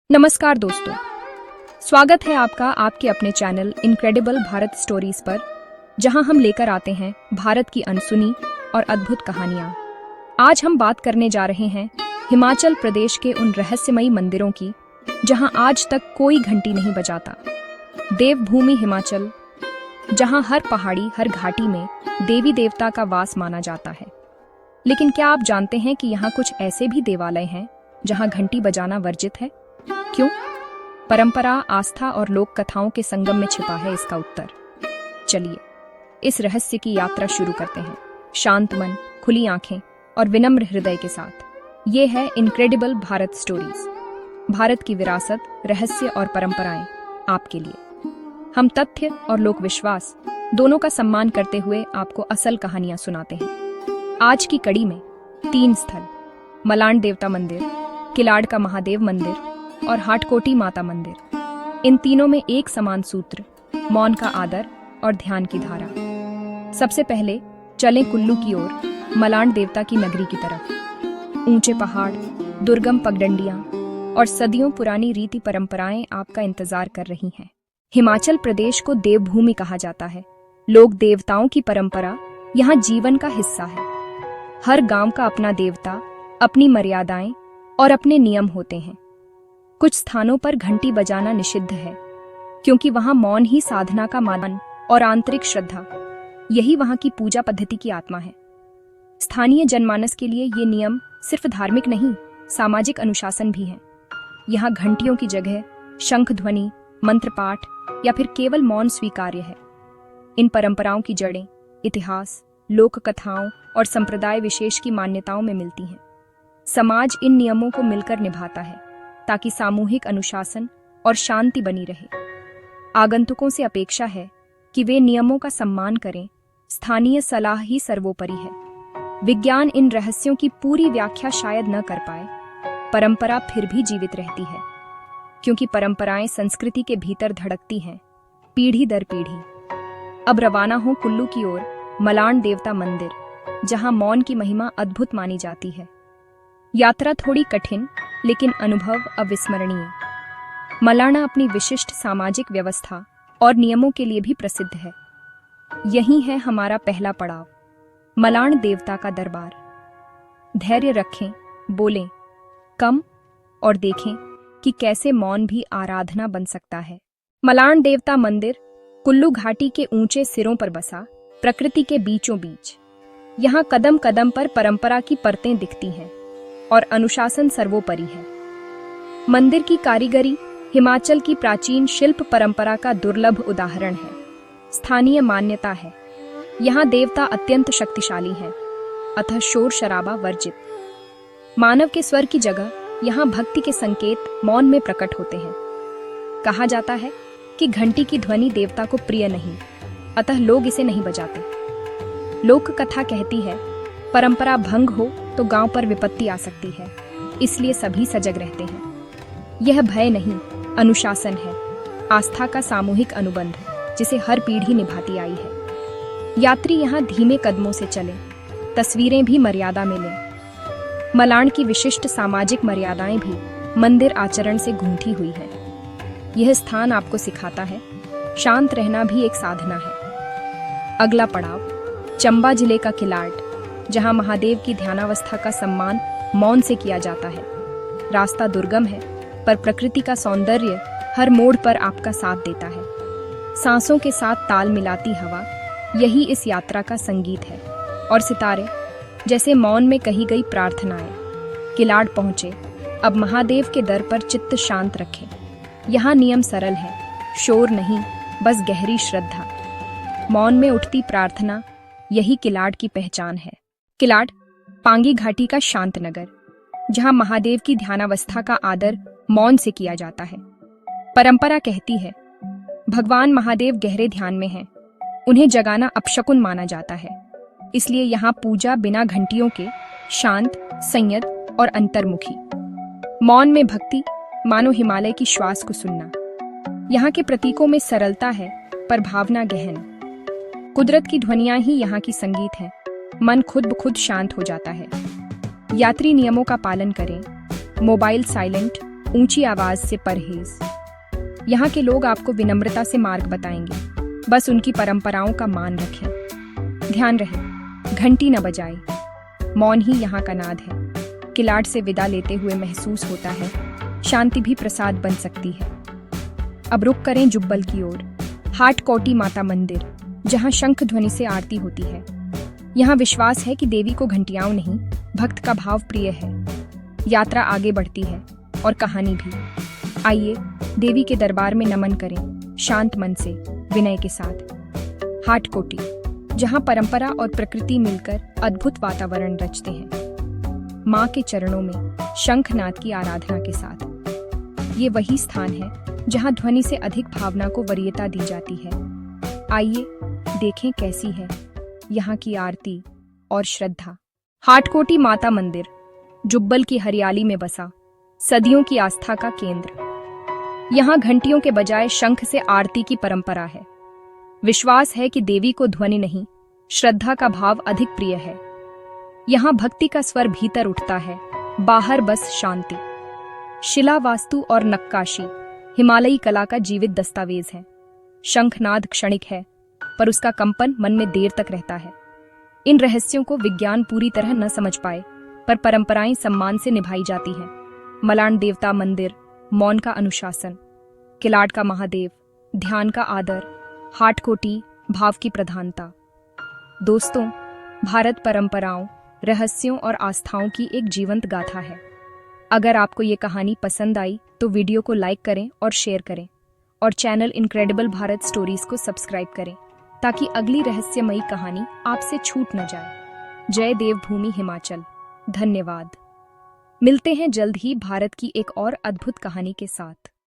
नमस्कार दोस्तों, स्वागत है आपका आपके अपने चैनल इनक्रेडिबल भारत स्टोरीज पर, जहां हम लेकर आते हैं भारत की अनसुनी और अद्भुत कहानियां। आज हम बात करने जा रहे हैं हिमाचल प्रदेश के उन रहस्यमयी मंदिरों की जहां आज तक कोई घंटी नहीं बजाता। देवभूमि हिमाचल, जहां हर पहाड़ी हर घाटी में देवी देवता का वास माना जाता है। लेकिन क्या आप जानते हैं कि यहाँ कुछ ऐसे भी देवालय हैं जहां घंटी बजाना वर्जित है? क्यों? परंपरा, आस्था और लोक कथाओं के संगम में छिपा है इसका उत्तर। चलिए इस रहस्य की यात्रा शुरू करते हैं, शांत मन, खुली आंखें और विनम्र हृदय के साथ। ये है इनक्रेडिबल भारत स्टोरीज, भारत की विरासत, रहस्य और परंपराएं आपके लिए। हम तथ्य और लोक विश्वास दोनों का सम्मान करते हुए आपको असल कहानियां सुनाते हैं। आज की कड़ी में 3 स्थल, मलाण देवता मंदिर, किलाड़ का महादेव मंदिर और हाटकोटी माता मंदिर। इन तीनों में एक समान सूत्र, मौन का आदर और ध्यान की धारा। सबसे पहले चलें कुल्लू की ओर, मलाण देवता की नगरी की तरफ। ऊंचे पहाड़, दुर्गम पगडंडियां और सदियों पुरानी रीति परंपराएं आपका इंतजार कर रही हैं। हिमाचल प्रदेश को देवभूमि कहा जाता है। लोक देवताओं की परंपरा यहाँ जीवन का हिस्सा है। हर गांव का अपना देवता, अपनी मर्यादाएं और अपने नियम होते हैं। कुछ स्थानों पर घंटी बजाना निषिद्ध है, क्योंकि वहां मौन ही साधना का माध्यम और आंतरिक श्रद्धा, यही वहां की पूजा पद्धति की आत्मा है। स्थानीय जनमानस के लिए ये नियम सिर्फ धार्मिक नहीं, सामाजिक अनुशासन भी है। यहाँ घंटियों की जगह शंख ध्वनि, मंत्र पाठ या फिर केवल मौन स्वीकार्य है। इन परंपराओं की जड़ें इतिहास, लोक कथाओं और संप्रदाय विशेष की मान्यताओं में मिलती हैं। समाज इन नियमों को मिलकर निभाता है ताकि सामूहिक अनुशासन और शांति बनी रहे। आगंतुकों से अपेक्षा है कि वे नियमों का सम्मान करें, स्थानीय सलाह ही सर्वोपरि है। विज्ञान इन रहस्यों की पूरी व्याख्या शायद न कर पाए, परंपरा फिर भी जीवित रहती है, क्योंकि परंपराएं संस्कृति के भीतर धड़कती हैं, पीढ़ी दर पीढ़ी। अब रवाना हो कुल्लू की ओर, मलाण देवता मंदिर, जहां मौन की महिमा अद्भुत मानी जाती है। यात्रा थोड़ी कठिन लेकिन अनुभव अविस्मरणीय। मलाणा अपनी विशिष्ट सामाजिक व्यवस्था और नियमों के लिए भी प्रसिद्ध है। यही है हमारा पहला पड़ाव, मलाण देवता का दरबार। धैर्य रखें, बोलें कम और देखें कि कैसे मौन भी आराधना बन सकता है। मलाण देवता मंदिर कुल्लू घाटी के ऊंचे सिरों पर बसा, प्रकृति के बीचों बीच। यहाँ कदम कदम पर परंपरा की परतें दिखती हैं और अनुशासन सर्वोपरि है। मंदिर की कारीगरी हिमाचल की प्राचीन शिल्प परंपरा का दुर्लभ उदाहरण है। स्थानीय मान्यता है यहाँ देवता अत्यंत शक्तिशाली हैं, अतः शोर शराबा वर्जित। मानव के स्वर की जगह यहाँ भक्ति के संकेत मौन में प्रकट होते हैं। कहा जाता है कि घंटी की ध्वनि देवता को प्रिय नहीं, अतः लोग इसे नहीं बजाते। लोक कथा कहती है परंपरा भंग हो तो गांव पर विपत्ति आ सकती है, इसलिए सभी सजग रहते हैं। यह भय नहीं, अनुशासन है, आस्था का सामूहिक अनुबंध जिसे हर पीढ़ी निभाती आई है। यात्री यहाँ धीमे कदमों से चले, तस्वीरें भी मर्यादा में लें। मलाण की विशिष्ट सामाजिक मर्यादाएं भी मंदिर आचरण से गूंथी हुई है। यह स्थान आपको सिखाता है शांत रहना भी एक साधना है। अगला पड़ाव चंबा जिले का किलाड़, जहां महादेव की ध्यानावस्था का सम्मान मौन से किया जाता है। रास्ता दुर्गम है, पर प्रकृति का सौंदर्य हर मोड़ पर आपका साथ देता है। सांसों के साथ ताल मिलाती हवा, यही इस यात्रा का संगीत है। और सितारे जैसे मौन में कही गई प्रार्थनाएं। किलाड़ पहुंचे, अब महादेव के दर पर चित्त शांत रखें। यहाँ नियम सरल है, शोर नहीं, बस गहरी श्रद्धा। मौन में उठती प्रार्थना, यही किलाड़ की पहचान है। किलाड़ पांगी घाटी का शांत नगर, जहां महादेव की ध्यानावस्था का आदर मौन से किया जाता है। परंपरा कहती है भगवान महादेव गहरे ध्यान में हैं, उन्हें जगाना अपशकुन माना जाता है। इसलिए यहाँ पूजा बिना घंटियों के, शांत, संयत और अंतर्मुखी। मौन में भक्ति, मानो हिमालय की श्वास को सुनना। यहाँ के प्रतीकों में सरलता है पर भावना गहन। कुदरत की ध्वनियां ही यहाँ की संगीत है, मन खुद ब खुद शांत हो जाता है। यात्री नियमों का पालन करें, मोबाइल साइलेंट, ऊंची आवाज से परहेज। यहाँ के लोग आपको विनम्रता से मार्ग बताएंगे, बस उनकी परंपराओं का मान रखें। ध्यान रहे, घंटी न बजाए, मौन ही यहाँ का नाद है। किलाट से विदा लेते हुए महसूस होता है शांति भी प्रसाद बन सकती है। अब रुक करें जुब्बल की ओर, हाटकोटी माता मंदिर, जहाँ शंख ध्वनि से आरती होती है। यहाँ विश्वास है कि देवी को घंटियाओं नहीं, भक्त का भाव प्रिय है। यात्रा आगे बढ़ती है और कहानी भी। आइए देवी के दरबार में नमन करें, शांत मन से, विनय के साथ। हाटकोटी, जहाँ परंपरा और प्रकृति मिलकर अद्भुत वातावरण रचते हैं। माँ के चरणों में शंखनाद की आराधना के साथ। ये वही स्थान है जहाँ ध्वनि से अधिक भावना को वरीयता दी जाती है। आइए देखें कैसी है यहाँ की आरती और श्रद्धा। हाटकोटी माता मंदिर, जुब्बल की हरियाली में बसा सदियों की आस्था का केंद्र। यहाँ घंटियों के बजाय शंख से आरती की परंपरा है। विश्वास है कि देवी को ध्वनि नहीं, श्रद्धा का भाव अधिक प्रिय है। यहाँ भक्ति का स्वर भीतर उठता है, बाहर बस शांति। शिला वास्तु और नक्काशी हिमालयी कला का जीवित दस्तावेज है। शंखनाद क्षणिक है, पर उसका कंपन मन में देर तक रहता है। इन रहस्यों को विज्ञान पूरी तरह न समझ पाए, पर परंपराएं सम्मान से निभाई जाती हैं। मलान देवता मंदिर, मौन का अनुशासन। किलाट का महादेव, ध्यान का आदर। हाटकोटी, भाव की प्रधानता। दोस्तों, भारत परंपराओं, रहस्यों और आस्थाओं की एक जीवंत गाथा है। अगर आपको ये कहानी पसंद आई तो वीडियो को लाइक करें और शेयर करें, और चैनल इनक्रेडिबल भारत स्टोरीज को सब्सक्राइब करें ताकि अगली रहस्यमयी कहानी आपसे छूट न जाए। जय देवभूमि हिमाचल। धन्यवाद। मिलते हैं जल्द ही भारत की एक और अद्भुत कहानी के साथ।